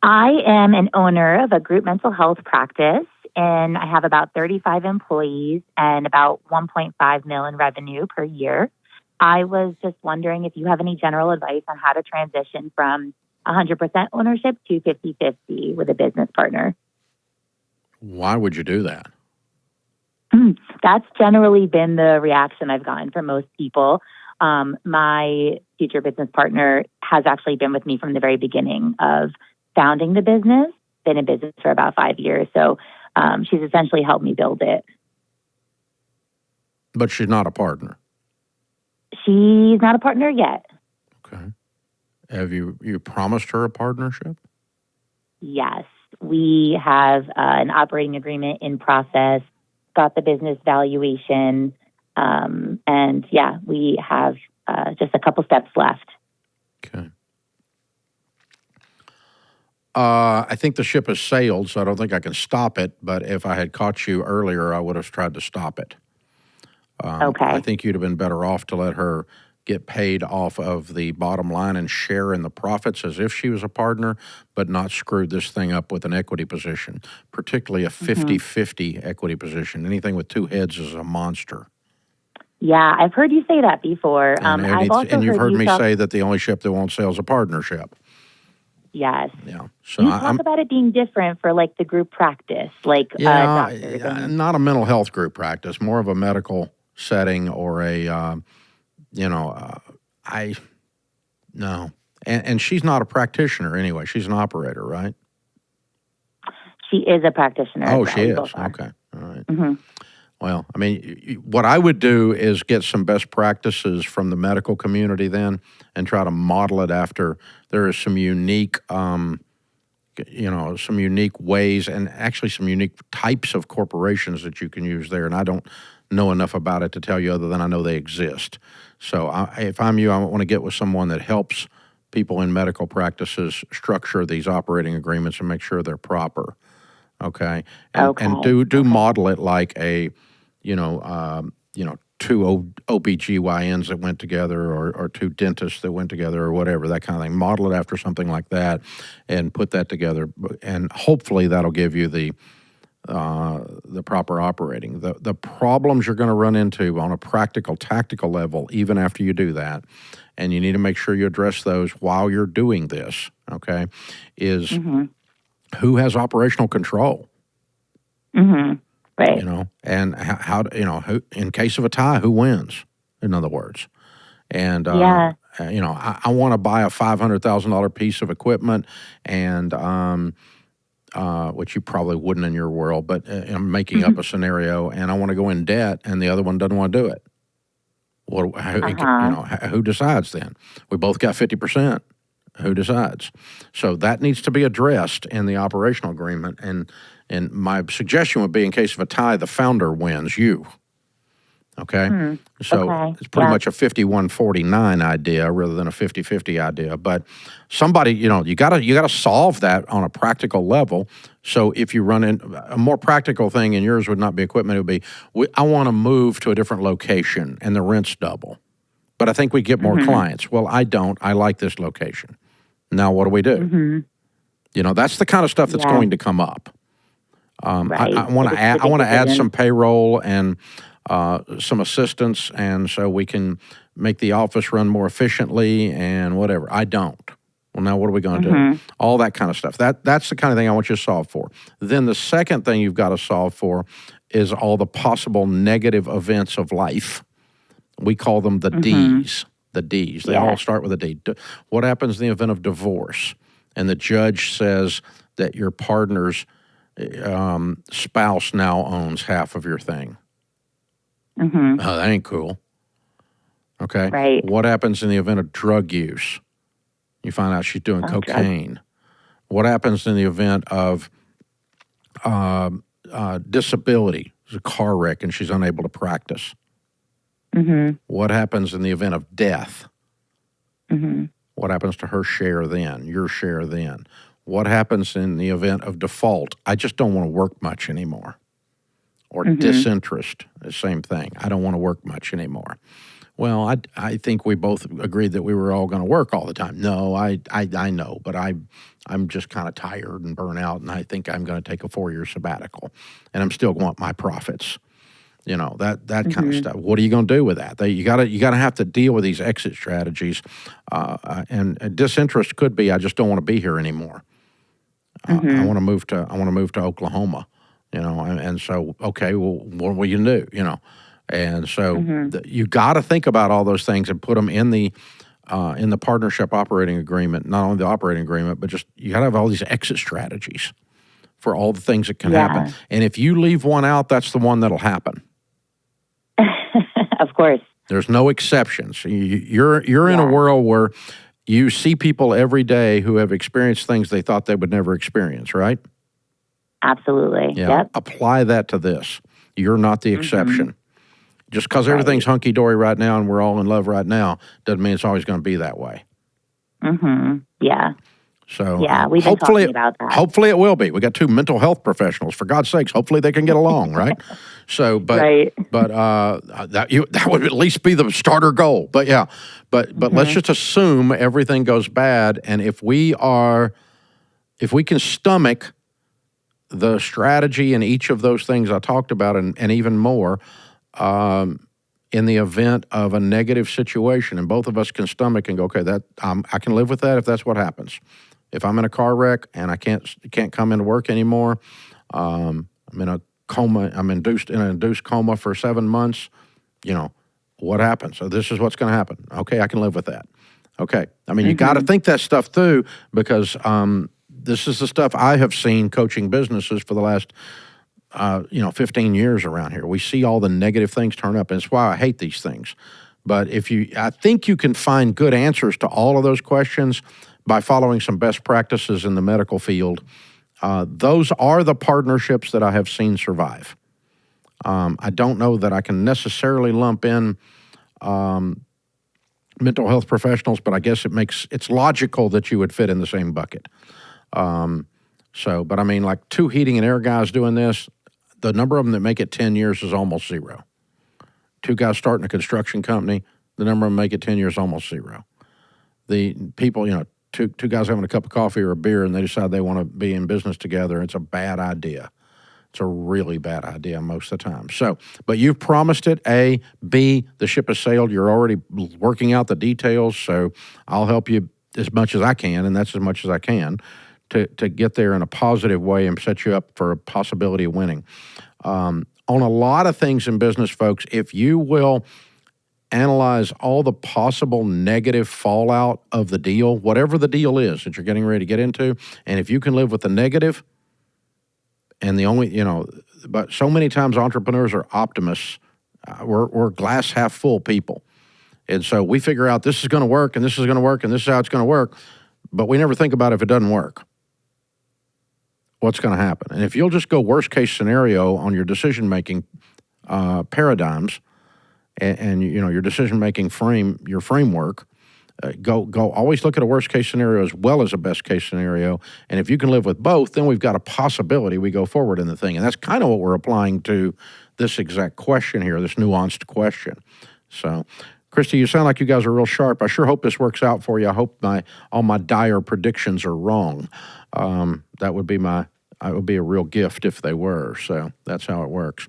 I am an owner of a group mental health practice, and I have about 35 employees and about 1.5 million in revenue per year. I was just wondering if you have any general advice on how to transition from 100% ownership to 50-50 with a business partner. Why would you do that? That's generally been the reaction I've gotten from most people. My future business partner has actually been with me from the very beginning of founding the business, been in business for about 5 years. So she's essentially helped me build it. But she's not a partner. She's not a partner yet. Okay. Have you promised her a partnership? Yes. We have an operating agreement in process, got the business valuation, and we have just a couple steps left. Okay. I think the ship has sailed, so I don't think I can stop it. But if I had caught you earlier, I would have tried to stop it. Okay. I think you'd have been better off to let her get paid off of the bottom line and share in the profits as if she was a partner, but not screwed this thing up with an equity position, particularly a 50-50 equity position. Anything with two heads is a monster. Yeah, I've heard you say that before. And you've heard me say that the only ship that won't sail is a partnership. Yes. Yeah. So you talk about it being different for like the group practice, like doctors. Not a mental health group practice, more of a medical setting or a, no. And she's not a practitioner anyway. She's an operator, right? She is a practitioner. Oh, she is. Okay. All right. Mm-hmm. Well, I mean, what I would do is get some best practices from the medical community then and try to model it after. There is some unique, some unique ways and actually some unique types of corporations that you can use there. And I don't know enough about it to tell you other than I know they exist. So if I'm you, I want to get with someone that helps people in medical practices structure these operating agreements and make sure they're proper. Okay. And do model it like a, two OBGYNs that went together or two dentists that went together or whatever, that kind of thing. Model it after something like that and put that together. And hopefully that'll give you the proper operating. The problems you're going to run into on a practical, tactical level, even after you do that, and you need to make sure you address those while you're doing this, okay, is who has operational control? Mm-hmm. Right. And who, in case of a tie, who wins, in other words. And, I want to buy a $500,000 piece of equipment and, which you probably wouldn't in your world, but I'm making up a scenario, and I want to go in debt, and the other one doesn't want to do it. Who decides then? We both got 50%. Who decides? So that needs to be addressed in the operational agreement. And my suggestion would be, in case of a tie, the founder wins, you. Okay? So it's pretty much a 51-49 idea rather than a 50-50 idea. But somebody, you gotta solve that on a practical level. So if you run in a more practical thing, and yours would not be equipment, it would be, I want to move to a different location and the rent's double. But I think we get more clients. Well, I don't. I like this location. Now what do we do? That's the kind of stuff that's going to come up. Right. I want to add some payroll and some assistance, and so we can make the office run more efficiently and whatever. I don't. Well, now what are we going to do? All that kind of stuff. That's the kind of thing I want you to solve for. Then the second thing you've got to solve for is all the possible negative events of life. We call them the Ds. The Ds. They all start with a D. What happens in the event of divorce? And the judge says that your partner's spouse now owns half of your thing. Oh, that ain't cool. Okay. Right. What happens in the event of drug use? You find out she's doing cocaine. What happens in the event of disability? There's a car wreck and she's unable to practice. What happens in the event of death? What happens to her share then, your share then? What happens in the event of default? I just don't want to work much anymore. Or disinterest, the same thing. I don't want to work much anymore. Well, I think we both agreed that we were all going to work all the time. No, I know, but I'm just kind of tired and burnt out, and I think I'm going to take a 4-year sabbatical, and I'm still want my profits. That kind of stuff. What are you going to do with that? You got to have to deal with these exit strategies, and disinterest could be I just don't want to be here anymore. I want to move to Oklahoma, and so okay, well, what will you do? And so you got to think about all those things and put them in the partnership operating agreement. Not only the operating agreement, but just you got to have all these exit strategies for all the things that can happen. And if you leave one out, that's the one that'll happen. Of course. There's no exceptions. You're in a world where you see people every day who have experienced things they thought they would never experience, right? Absolutely. Yeah. Yep. Apply that to this. You're not the exception. Just because everything's hunky-dory right now and we're all in love right now doesn't mean it's always going to be that way. Yeah. So we've been talking about that. Hopefully it will be. We got 2 mental health professionals. For God's sakes, hopefully they can get along, right? So, but that would at least be the starter goal. But let's just assume everything goes bad, and if we can stomach the strategy in each of those things I talked about, and even more, in the event of a negative situation, and both of us can stomach and go, okay, that I can live with that if that's what happens. If I'm in a car wreck and I can't come into work anymore, I'm in a coma. I'm in an induced coma for 7 months. What happens? So this is what's going to happen. Okay, I can live with that. Okay, I mean you got to think that stuff through because this is the stuff I have seen coaching businesses for the last 15 years around here. We see all the negative things turn up, and it's why I hate these things. But I think you can find good answers to all of those questions by following some best practices in the medical field. Those are the partnerships that I have seen survive. I don't know that I can necessarily lump in mental health professionals, but I guess it's logical that you would fit in the same bucket. But I mean, like 2 heating and air guys doing this, the number of them that make it 10 years is almost 0. 2 guys starting a construction company, the number of them make it 10 years almost 0. The people, two guys having a cup of coffee or a beer and they decide they want to be in business together, it's a bad idea. It's a really bad idea most of the time. So, but you've promised it, A. B, the ship has sailed. You're already working out the details, so I'll help you as much as I can, and that's as much as I can, to get there in a positive way and set you up for a possibility of winning. On a lot of things in business, folks, if you will analyze all the possible negative fallout of the deal, whatever the deal is that you're getting ready to get into, and if you can live with the negative, and but so many times entrepreneurs are optimists. We're glass half full people. And so we figure out this is going to work, and this is going to work, and this is how it's going to work, but we never think about if it doesn't work, what's going to happen. And if you'll just go worst case scenario on your decision-making paradigms and your decision-making your framework, go always look at a worst case scenario as well as a best case scenario. And if you can live with both, then we've got a possibility we go forward in the thing. And that's kind of what we're applying to this exact question here, this nuanced question. So, Christy, you sound like you guys are real sharp. I sure hope this works out for you. I hope all my dire predictions are wrong. That would be a real gift if they were. So that's how it works.